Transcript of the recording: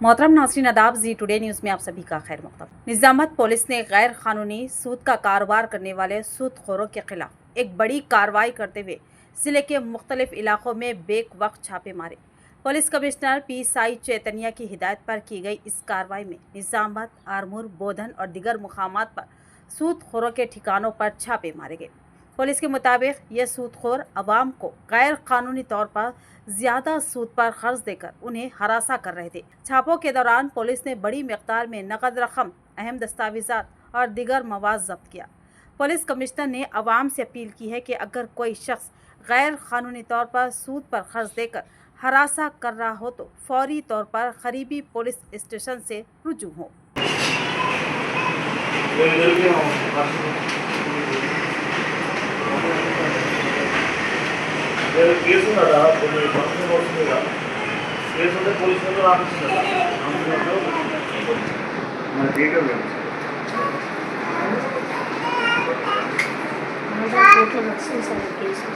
मोहतरम नाज़रीन आदाब, जी टुडे न्यूज़ में आप सभी का खैर मक़दम। निज़ामत पुलिस ने गैर कानूनी सूद का कारोबार करने वाले सूदखोरों के खिलाफ एक बड़ी कार्रवाई करते हुए ज़िले के मुख्तलिफ इलाकों में बेक वक्त छापे मारे। पुलिस कमिश्नर PSI चैतन्या की हिदायत पर की गई इस कार्रवाई में निज़ामत, आरमूर, बोधन और दीगर मुकामात पर सूदखोरों के ठिकानों पर छापे मारे गए। पुलिस के मुताबिक ये सूदखोर अवाम को गैर कानूनी तौर पर ज्यादा सूद पर कर्ज देकर उन्हें हरासा कर रहे थे। छापों के दौरान पुलिस ने बड़ी मिकदार में नकद रकम, अहम दस्तावेजात और दीगर मवाद जब्त किया। पुलिस कमिश्नर ने अवाम से अपील की है कि अगर कोई शख्स गैर कानूनी तौर पर सूद पर कर्ज देकर हरासा कर रहा हो तो फौरी तौर पर करीबी पुलिस स्टेशन से रुजू हो। కేసు ఉన్నదా కొన్ని ఫంక్షన్ వస్తుందా కేసు ఉంటే పోలీస్ వాళ్ళు ఆపిస్తున్నారు మన డీటెయిల్ కోర్టులో వచ్చింది సార్ కేసు.